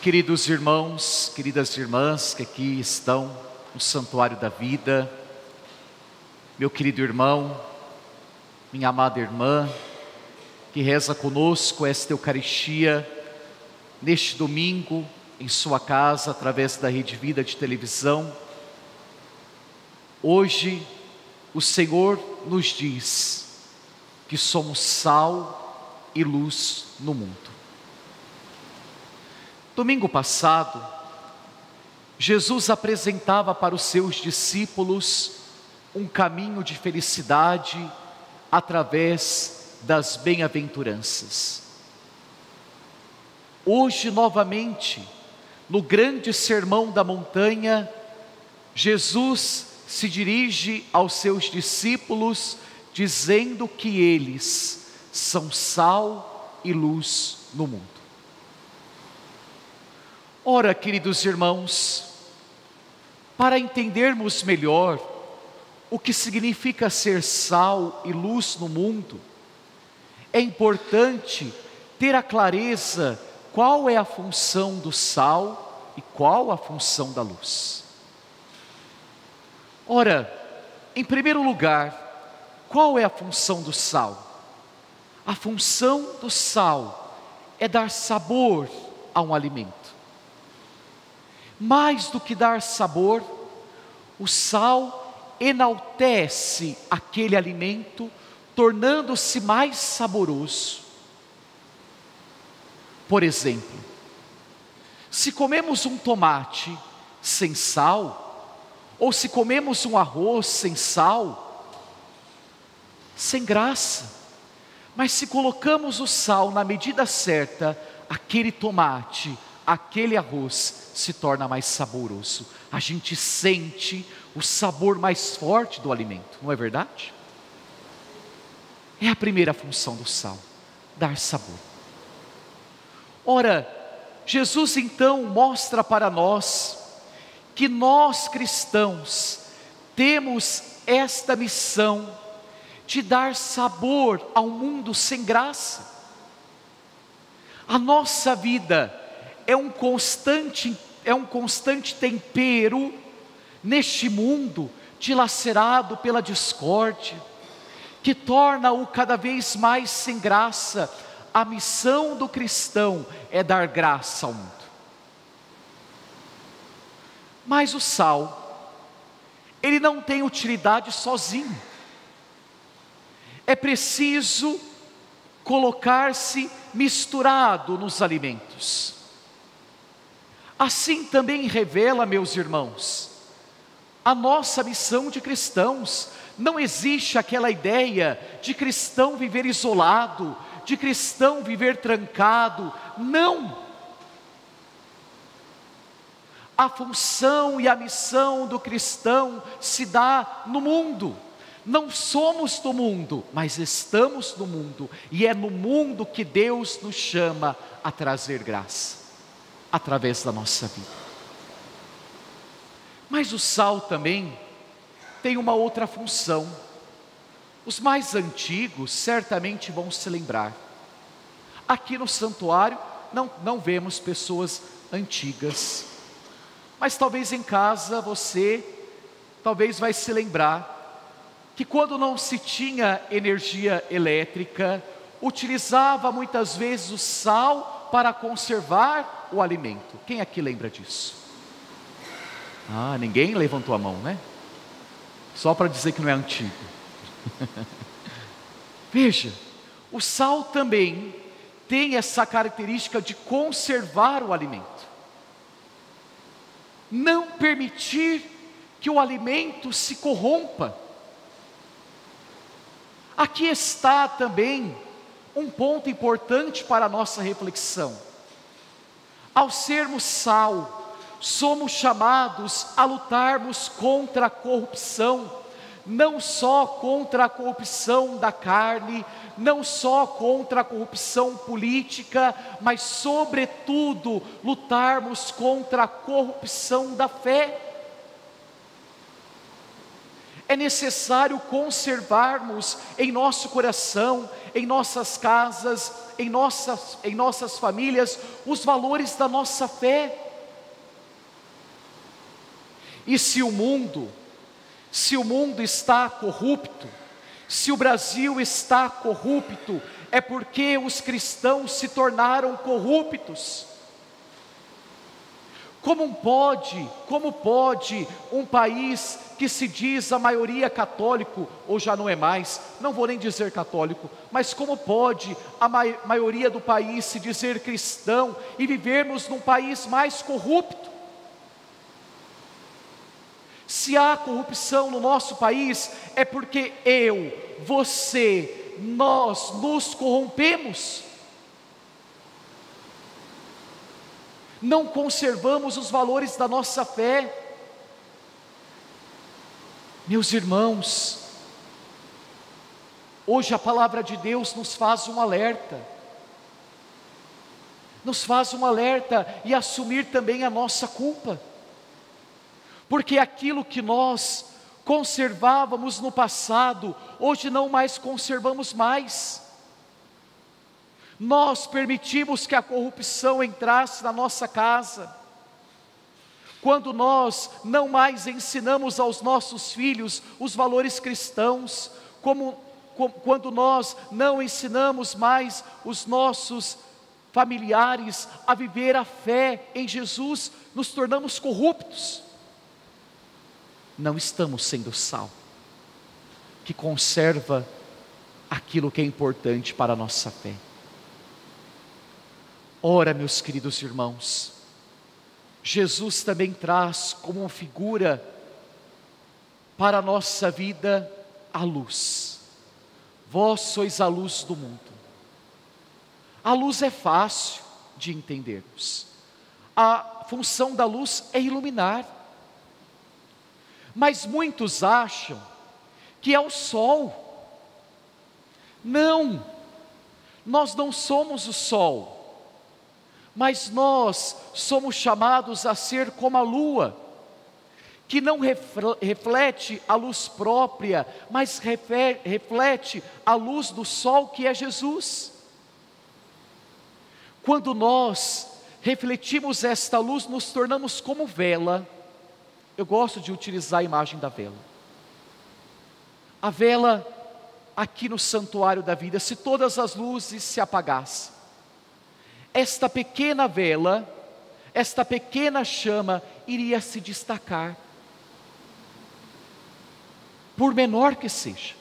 Queridos irmãos, queridas irmãs que aqui estão no Santuário da Vida, meu querido irmão, minha amada irmã, que reza conosco esta Eucaristia, neste domingo, em sua casa, através da Rede Vida de televisão. Hoje, o Senhor nos diz que somos sal e luz no mundo. Domingo passado, Jesus apresentava para os seus discípulos um caminho de felicidade através das bem-aventuranças. Hoje, novamente, no grande sermão da montanha, Jesus se dirige aos seus discípulos dizendo que eles são sal e luz no mundo. Ora, queridos irmãos, para entendermos melhor o que significa ser sal e luz no mundo, é importante ter a clareza qual é a função do sal e qual a função da luz. Ora, em primeiro lugar, qual é a função do sal? A função do sal é dar sabor a um alimento. Mais do que dar sabor, o sal enaltece aquele alimento, tornando-se mais saboroso. Por exemplo, se comemos um tomate sem sal, ou se comemos um arroz sem sal, sem graça. Mas se colocamos o sal na medida certa, aquele tomate, aquele arroz se torna mais saboroso. A gente sente o sabor mais forte do alimento, não é verdade? É a primeira função do sal, dar sabor. Ora, Jesus então mostra para nós que nós cristãos temos esta missão de dar sabor ao mundo sem graça. A nossa vida é um constante tempero neste mundo dilacerado pela discórdia, que torna-o cada vez mais sem graça. A missão do cristão é dar graça ao mundo. Mas o sal, ele não tem utilidade sozinho. É preciso colocar-se misturado nos alimentos. Assim também revela, meus irmãos, a nossa missão de cristãos. Não existe aquela ideia de cristão viver isolado, de cristão viver trancado. Não! A função e a missão do cristão se dá no mundo. Não somos do mundo, mas estamos no mundo. E é no mundo que Deus nos chama a trazer graça, através da nossa vida. Mas o sal também tem uma outra função. Os mais antigos certamente vão se lembrar. Aqui no santuário não vemos pessoas antigas, mas talvez em casa você talvez vai se lembrar que quando não se tinha energia elétrica, utilizava muitas vezes o sal para conservar o alimento. Quem aqui lembra disso? Ninguém levantou a mão, né? Só para dizer que não é antigo. Veja, o sal também tem essa característica de conservar o alimento. Não permitir que o alimento se corrompa. Aqui está também um ponto importante para a nossa reflexão. Ao sermos sal, somos chamados a lutarmos contra a corrupção, não só contra a corrupção da carne, não só contra a corrupção política, mas sobretudo lutarmos contra a corrupção da fé. É necessário conservarmos em nosso coração, em nossas casas, em nossas famílias, os valores da nossa fé. E se o mundo está corrupto, se o Brasil está corrupto, é porque os cristãos se tornaram corruptos. Como pode um país que se diz a maioria católico, ou já não é mais, não vou nem dizer católico, mas como pode a maioria do país se dizer cristão e vivermos num país mais corrupto? Se há corrupção no nosso país, é porque nós nos corrompemos. Não conservamos os valores da nossa fé. Meus irmãos, hoje a palavra de Deus nos faz um alerta. Nos faz um alerta e assumir também a nossa culpa. Porque aquilo que nós conservávamos no passado, hoje não mais conservamos mais. Nós permitimos que a corrupção entrasse na nossa casa. Quando nós não mais ensinamos aos nossos filhos os valores cristãos, quando nós não ensinamos mais os nossos familiares a viver a fé em Jesus, nos tornamos corruptos. Não estamos sendo sal, que conserva aquilo que é importante para a nossa fé. Ora, meus queridos irmãos, Jesus também traz como uma figura para a nossa vida a luz. Vós sois a luz do mundo. A luz é fácil de entendermos. A função da luz é iluminar. Mas muitos acham que é o sol. Não, nós não somos o sol. Mas nós somos chamados a ser como a lua, que não reflete a luz própria, mas reflete a luz do sol que é Jesus. Quando nós refletimos esta luz, nos tornamos como vela. Eu gosto de utilizar a imagem da vela. A vela aqui no santuário da vida, se todas as luzes se apagassem, esta pequena vela, esta pequena chama iria se destacar, por menor que seja.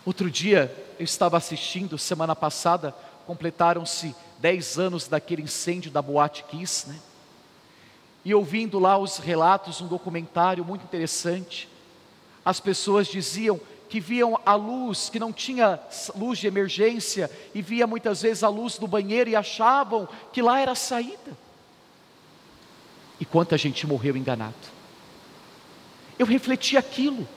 Outro dia, eu estava assistindo, semana passada, completaram-se 10 anos daquele incêndio da Boate Kiss, né? E ouvindo lá os relatos, um documentário muito interessante, as pessoas diziam que viam a luz, que não tinha luz de emergência, e via muitas vezes a luz do banheiro e achavam que lá era a saída. E quanta gente morreu enganado. Eu refleti aquilo,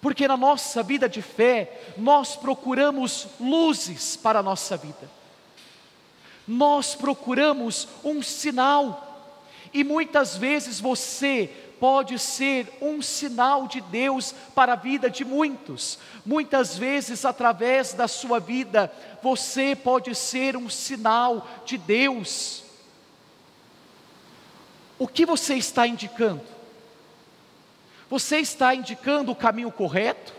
porque na nossa vida de fé, nós procuramos luzes para a nossa vida. Nós procuramos um sinal, e muitas vezes você pode ser um sinal de Deus para a vida de muitos. Muitas vezes, através da sua vida, você pode ser um sinal de Deus. O que você está indicando? Você está indicando o caminho correto?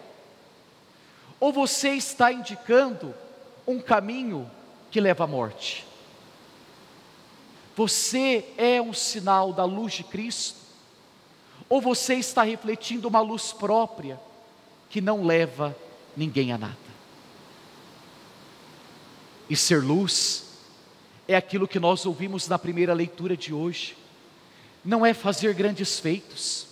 Ou você está indicando um caminho que leva à morte? Você é um sinal da luz de Cristo? Ou você está refletindo uma luz própria que não leva ninguém a nada? E ser luz é aquilo que nós ouvimos na primeira leitura de hoje. Não é fazer grandes feitos.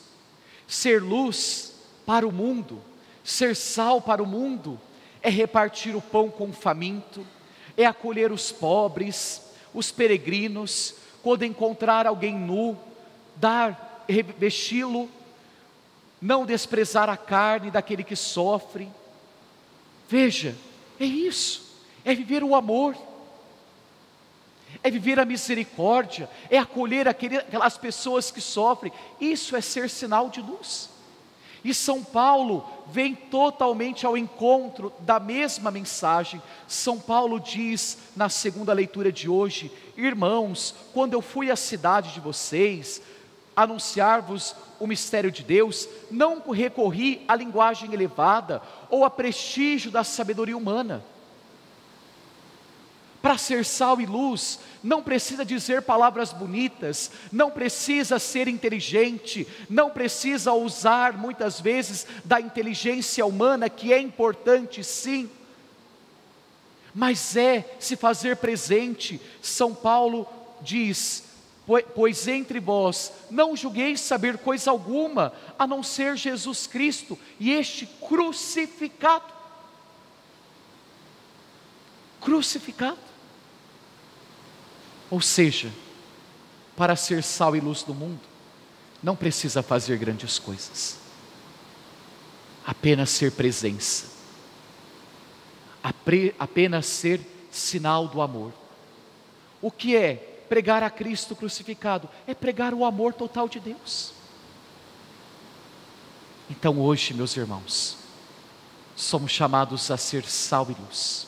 Ser luz para o mundo, ser sal para o mundo, é repartir o pão com o faminto, é acolher os pobres, os peregrinos, quando encontrar alguém nu, vesti-lo, não desprezar a carne daquele que sofre. Veja, é isso, é viver o amor, é viver a misericórdia, é acolher aquelas pessoas que sofrem. Isso é ser sinal de luz. E São Paulo vem totalmente ao encontro da mesma mensagem. São Paulo diz na segunda leitura de hoje: irmãos, quando eu fui à cidade de vocês anunciar-vos o mistério de Deus, não recorri à linguagem elevada ou a prestígio da sabedoria humana. Para ser sal e luz, não precisa dizer palavras bonitas, não precisa ser inteligente, não precisa usar muitas vezes da inteligência humana, que é importante sim, mas é se fazer presente. São Paulo diz: pois entre vós não julgueis saber coisa alguma, a não ser Jesus Cristo e este crucificado. Crucificado. Ou seja, para ser sal e luz do mundo, não precisa fazer grandes coisas, apenas ser presença, apenas ser sinal do amor. O que é pregar a Cristo crucificado? É pregar o amor total de Deus. Então hoje, meus irmãos, somos chamados a ser sal e luz.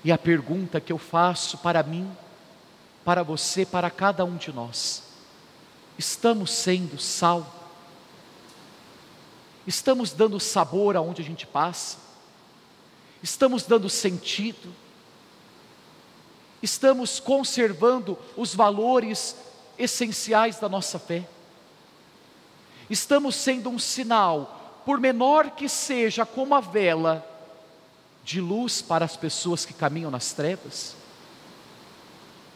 E a pergunta que eu faço para mim, para você, para cada um de nós: estamos sendo sal? Estamos dando sabor aonde a gente passa? Estamos dando sentido? Estamos conservando os valores essenciais da nossa fé? Estamos sendo um sinal, por menor que seja, como a vela, de luz para as pessoas que caminham nas trevas?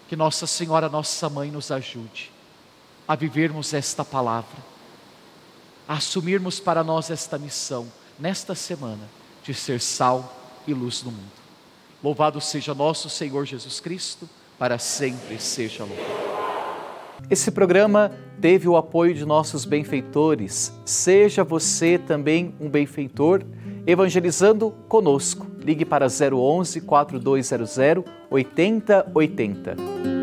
Que Nossa Senhora, nossa Mãe, nos ajude a vivermos esta palavra, a assumirmos para nós esta missão, nesta semana, de ser sal e luz no mundo. Louvado seja nosso Senhor Jesus Cristo, para sempre seja louvado. Esse programa teve o apoio de nossos benfeitores. Seja você também um benfeitor, evangelizando conosco. Ligue para 011 4200 8080.